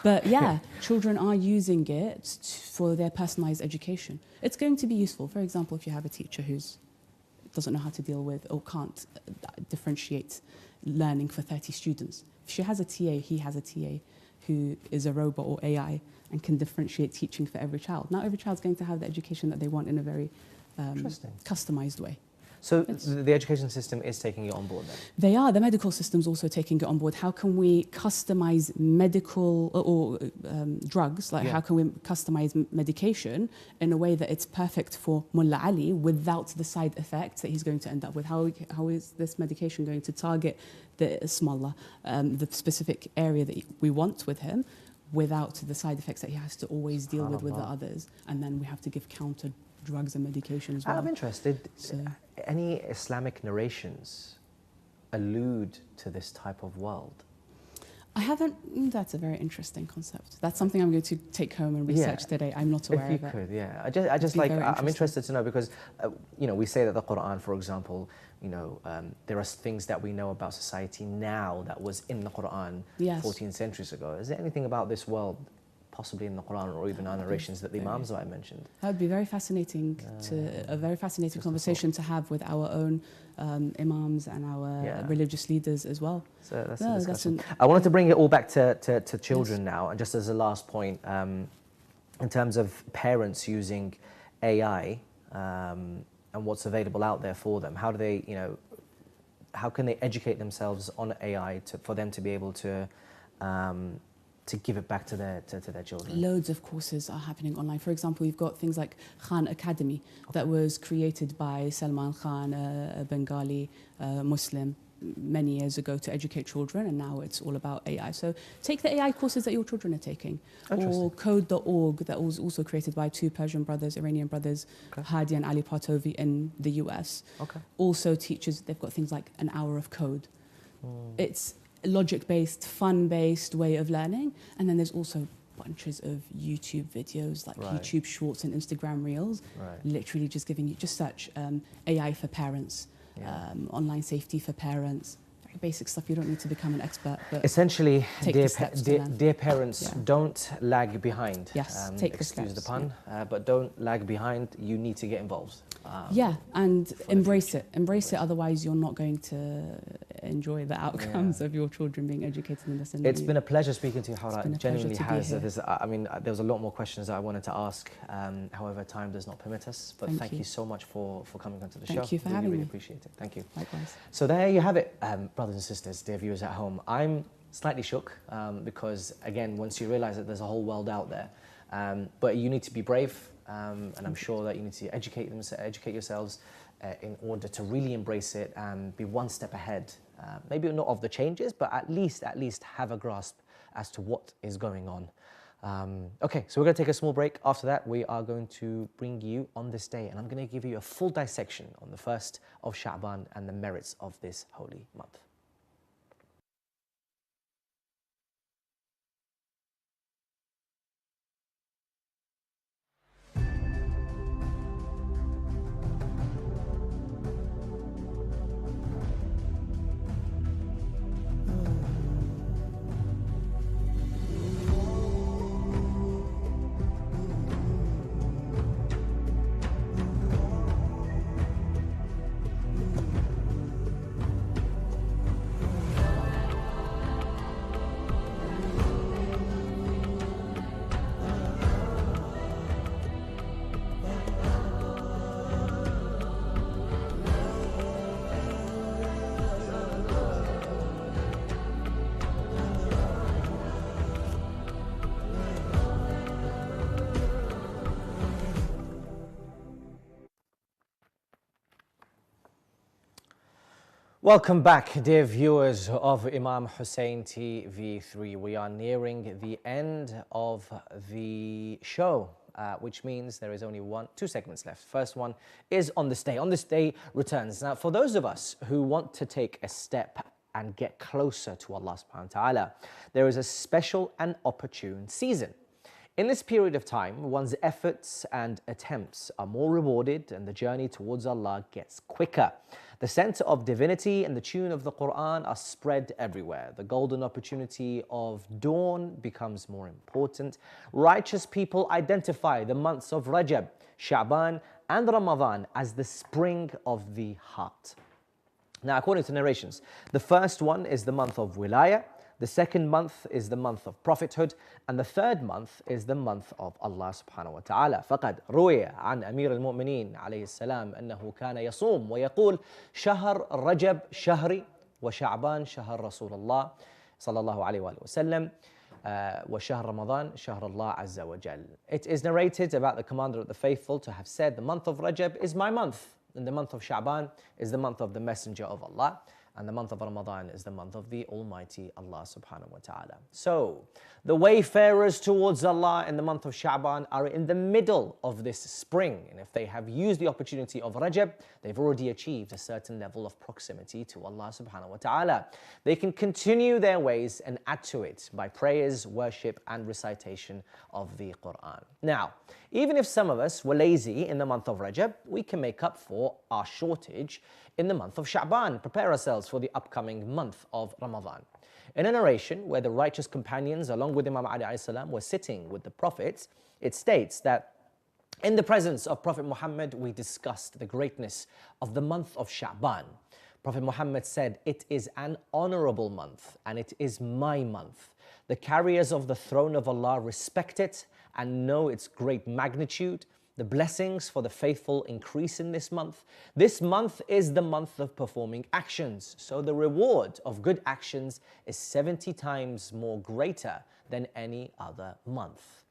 But yeah, children are using it for their personalized education. It's going to be useful. For example, if you have a teacher who doesn't know how to deal with or can't differentiate learning for 30 students. If she has a TA, he has a TA who is a robot or AI and can differentiate teaching for every child. Now every child's going to have the education that they want in a very customized way. So the education system is taking it on board then? They are. The medical system's also taking it on board. How can we customize medical or drugs? How can we customize medication in a way that it's perfect for Mulla Ali without the side effects that he's going to end up with? How is this medication going to target the the specific area that we want with him without the side effects that he has to always deal with the others? And then we have to give counter drugs and medication as well. I'm interested. Any Islamic narrations allude to this type of world? I haven't. That's a very interesting concept. That's something I'm going to take home and research today. I'm not aware of it. If you could, yeah. I just like, I'm interested to know because, we say that the Quran, for example, there are things that we know about society now that was in the Quran 14 centuries ago. Is there anything about this world possibly in the Quran or even our narrations that the Imams I mentioned? That would be very fascinating, a very fascinating conversation to have with our own Imams and our religious leaders as well. So that's a discussion. I wanted to bring it all back to children now, and just as a last point, in terms of parents using AI and what's available out there for them, how do they, how can they educate themselves on AI for them to be able to give it back to their children? Loads of courses are happening online. For example, you've got things like Khan Academy that was created by Salman Khan, a Bengali Muslim, many years ago to educate children, and now it's all about AI. So take the AI courses that your children are taking. Or code.org, that was also created by two Persian brothers, Iranian brothers, Hadi and Ali Partovi in the US. Also teaches, they've got things like an hour of code. It's logic-based, fun-based way of learning. And then there's also bunches of YouTube videos, like YouTube Shorts and Instagram Reels, literally just giving you, just search AI for parents, online safety for parents, very basic stuff. You don't need to become an expert, but essentially, dear parents, don't lag behind. Yes, excuse the pun, but don't lag behind. You need to get involved. And embrace it. Embrace it, otherwise you're not going to enjoy the outcomes of your children being educated in this. It's been a pleasure speaking to you, Hara. It genuinely has. There was a lot more questions that I wanted to ask. However, time does not permit us. But thank you so much for coming onto the show. Thank you for having me. Really appreciate it. Thank you. Likewise. So there you have it, brothers and sisters, dear viewers at home. I'm slightly shook because, again, once you realise that there's a whole world out there, but you need to be brave. And I'm sure that you need to educate yourselves in order to really embrace it and be one step ahead. Maybe not of the changes, but at least have a grasp as to what is going on. Okay, so we're going to take a small break. After that, we are going to bring you on this day, and I'm going to give you a full dissection on the 1st of Sha'ban and the merits of this holy month. Welcome back, dear viewers of Imam Hussein TV3. We are nearing the end of the show, which means there is only two segments left. First one is On This Day. On This Day returns. Now, for those of us who want to take a step and get closer to Allah subhanahu wa ta'ala, there is a special and opportune season. In this period of time, one's efforts and attempts are more rewarded and the journey towards Allah gets quicker. The sense of divinity and the tune of the Quran are spread everywhere. The golden opportunity of dawn becomes more important. Righteous people identify the months of Rajab, Sha'ban and Ramadan as the spring of the heart. Now, according to narrations, the first one is the month of Wilayah, the second month is the month of prophethood, and the third month is the month of Allah subhanahu wa ta'ala. فقد روي عن أمير المؤمنين عليه السلام أنه كان يصوم ويقول شهر رجب شهري وشعبان شهر رسول الله صلى الله عليه وآله وسلم وشهر رمضان شهر الله عز وجل. It is narrated about the commander of the faithful to have said, the month of Rajab is my month, and the month of Sha'ban is the month of the messenger of Allah, and the month of Ramadan is the month of the Almighty Allah subhanahu wa ta'ala. So, the wayfarers towards Allah in the month of Sha'ban are in the middle of this spring. And if they have used the opportunity of Rajab, they've already achieved a certain level of proximity to Allah subhanahu wa ta'ala. They can continue their ways and add to it by prayers, worship and recitation of the Quran. Now, even if some of us were lazy in the month of Rajab, we can make up for our shortage in the month of Sha'ban. Prepare ourselves for the upcoming month of Ramadan. In a narration where the righteous companions along with Imam Ali salam were sitting with the prophets, it states that in the presence of Prophet Muhammad we discussed the greatness of the month of Sha'ban. Prophet Muhammad said, "It is an honorable month and it is my month. The carriers of the throne of Allah respect it and know its great magnitude. The blessings for the faithful increase in this month. This month is the month of performing actions. So the reward of good actions is 70 times more greater than any other month.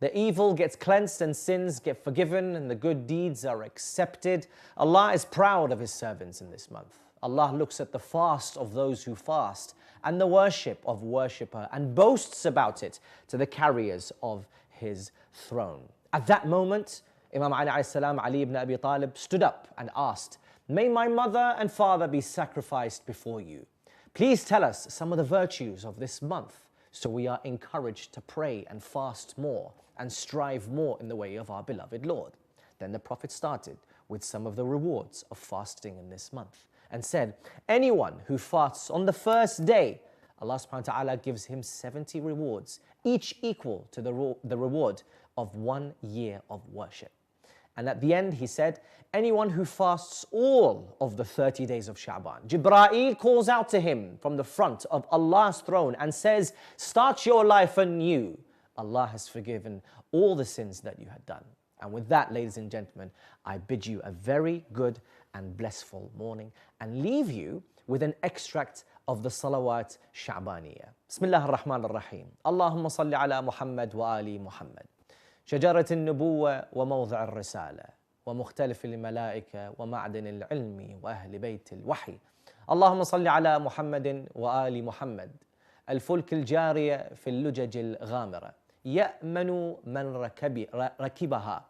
The evil gets cleansed and sins get forgiven and the good deeds are accepted. Allah is proud of His servants in this month. Allah looks at the fast of those who fast and the worship of worshipper and boasts about it to the carriers of His throne." At that moment, Imam Ali ibn Abi Talib stood up and asked, "May my mother and father be sacrificed before you. Please tell us some of the virtues of this month, so we are encouraged to pray and fast more and strive more in the way of our beloved Lord." Then the Prophet started with some of the rewards of fasting in this month and said, "Anyone who fasts on the first day, Allah subhanahu wa ta'ala gives him 70 rewards, each equal to the reward of 1 year of worship." And at the end he said, "Anyone who fasts all of the 30 days of Sha'ban, Jibreel calls out to him from the front of Allah's throne and says, 'Start your life anew. Allah has forgiven all the sins that you had done.'" And with that, ladies and gentlemen, I bid you a very good and blissful morning and leave you with an extract of the Salawat Sha'baniyah. Bismillah ar-Rahman ar-Rahim. Allahumma salli ala Muhammad wa ali Muhammad. شجرة النبوة وموضع الرسالة ومختلف الملائكة ومعدن العلم وأهل بيت الوحي. اللهم صل على محمد وآل محمد. الفلك الجارية في اللجج الغامرة يأمن من ركبها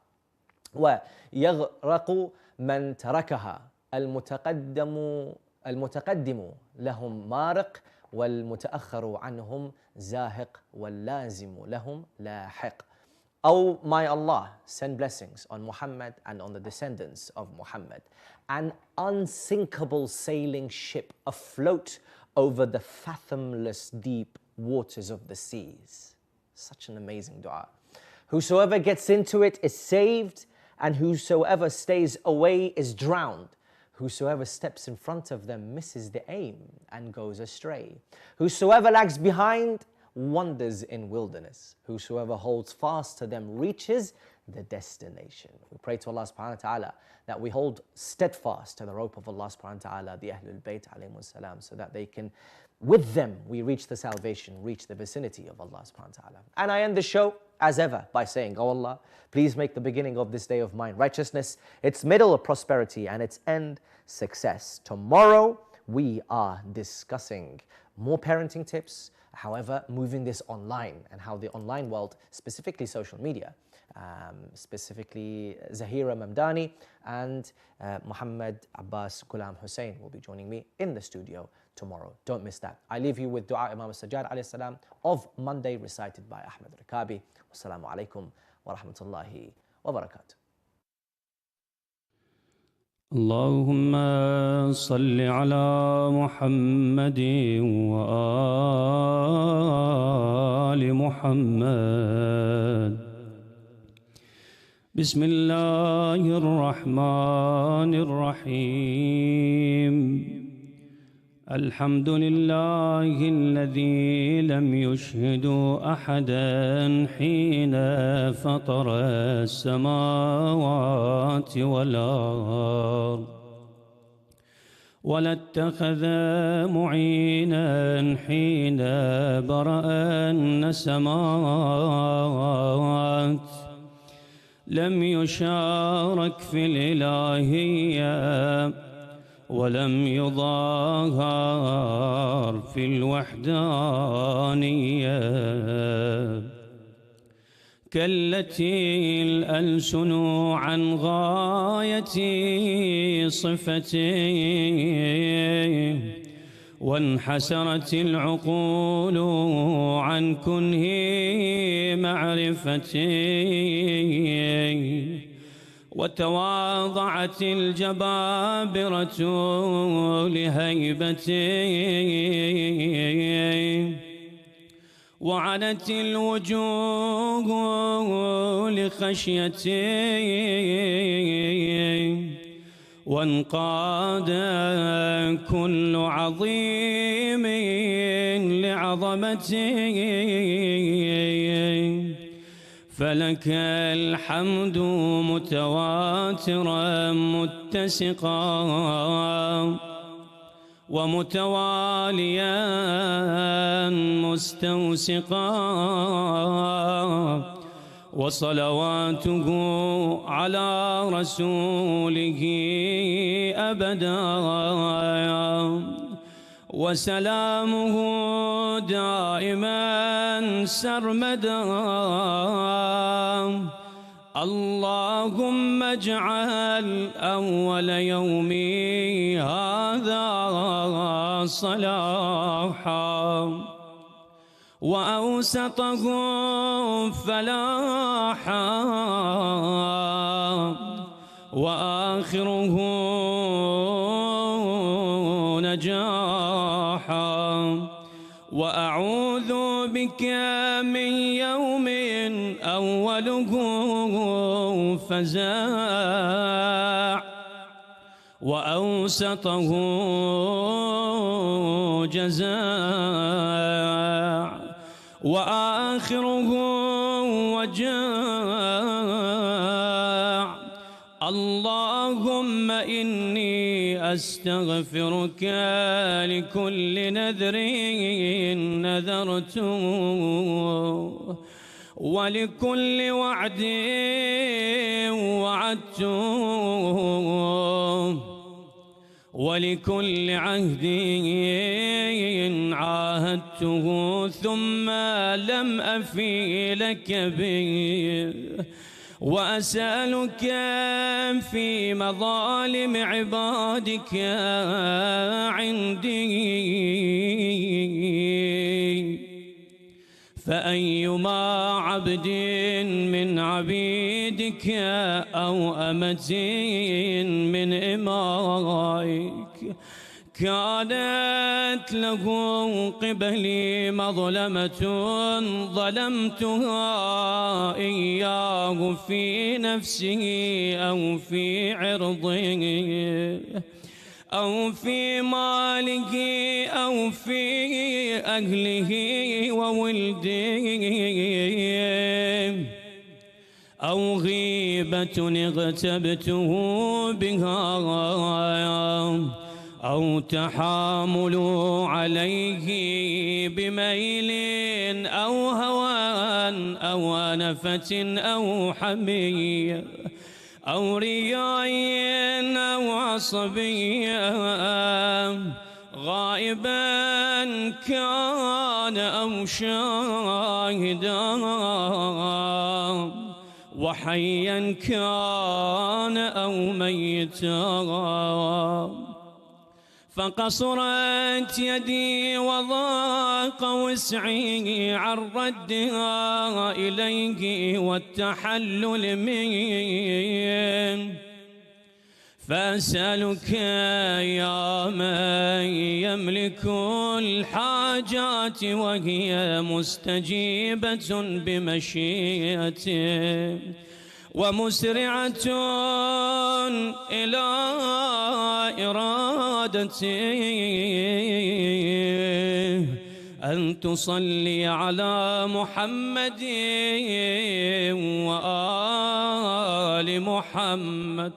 ويغرق من تركها. المتقدم لهم مارق والمتأخر عنهم زاهق واللازم لهم لاحق. Oh, my Allah, send blessings on Muhammad and on the descendants of Muhammad, an unsinkable sailing ship afloat over the fathomless deep waters of the seas. Such an amazing dua. Whosoever gets into it is saved, and whosoever stays away is drowned. Whosoever steps in front of them misses the aim and goes astray. Whosoever lags behind wanders in wilderness. Whosoever holds fast to them reaches the destination. We pray to Allah subhanahu wa ta'ala that we hold steadfast to the rope of Allah subhanahu wa ta'ala, the Ahlul Bayt alayhimus salam, so that they can, with them, we reach the salvation, reach the vicinity of Allah subhanahu wa ta'ala. And I end the show, as ever, by saying, "Oh Allah, please make the beginning of this day of mine righteousness, its middle of prosperity, and its end success. Tomorrow, we are discussing more parenting tips, however, moving this online and how the online world, specifically social media, specifically Zahira Mamdani and Muhammad Abbas Ghulam Hussein will be joining me in the studio tomorrow. Don't miss that. I leave you with Dua Imam Sajjad alayhi salam of Monday, recited by Ahmed Rikabi. Wassalamu alaikum wa rahmatullahi wa barakatuh. اللهم صل على محمد وآل محمد. بسم الله الرحمن الرحيم. الحمد لله الذي لم يشهد أحدا حين فطر السماوات والأرض ولا اتخذ معينا حين برأ النسمات. لم يشارك في الإلهية ولم يظاهر في الوحدانية. كالتي الألسن عن غاية صفته وانحسرت العقول عن كنه معرفته. وتواضعت الجبابرة لهيبته وعنت الوجوه لخشيته وانقاد كل عظيم لعظمته. فلك الحمد متواترا متسقا ومتواليا مستوسقا. وصلواته على رسوله أبدا وسلامه دائما سرمدا. اللهم اجعل أول يومي هذا صلاحا وأوسطه فلاحا وآخره نجاحا. وأعوذ بك من يوم أوله فزاع وأوسطه جزاع وآخره وجاع. اللهم إني أستغفرك لكل نذر نذرته ولكل وعد وعدته ولكل عهد عاهدته ثم لم أفي لك به. وأسألك في مظالم عبادك عندي فأيما عبد من عبيدك أو أمة من إمائك كانت له قبلي مظلمة ظلمتها إياه في نفسه أو في عرضه أو في ماله أو في أهله وولده أو غيبة اغتبته بها أو تحامل عليه بميل أو هوان أو أنفة أو حمية أو رياء أو عصبية غائبا كان أو شاهدا وحيا كان أو ميتا فقصرت يدي وضاق وسعي عن ردها إليه والتحلل منه فأسألك يا من يملك الحاجات وهي مستجيبة بمشيئته ومسرعة إلى إرادته أن تصلي على محمد وآل محمد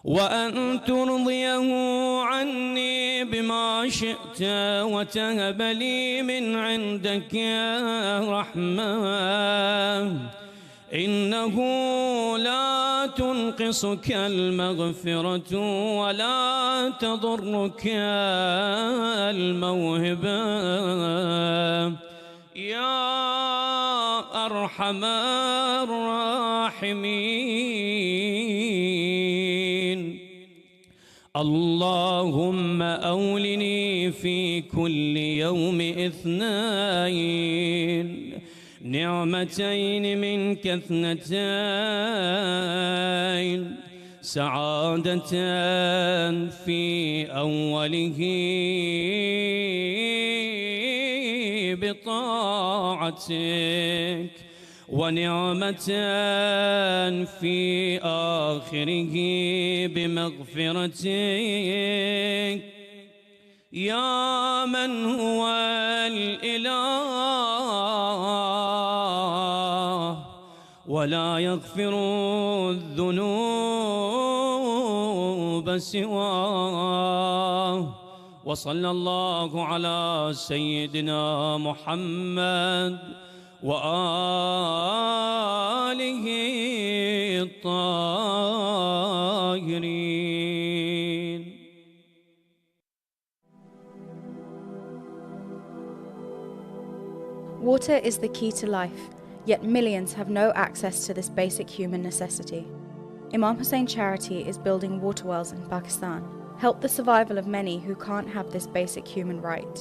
وأن ترضيه عني بما شئت وتهب لي من عندك رحمة إنه لا تنقصك المغفرة ولا تضرك الموهبة يا أرحم الراحمين اللهم أولني في كل يوم اثنين نعمتين منك اثنتين سعادة في أوله بطاعتك ونعمة في آخره بمغفرتك يا من هو الإله ولا يغفر الذنوب سواه وصلى الله على سيدنا محمد وآله الطاهرين. Water is the key to life, yet millions have no access to this basic human necessity. Imam Hussein Charity is building water wells in Pakistan. Help the survival of many who can't have this basic human right.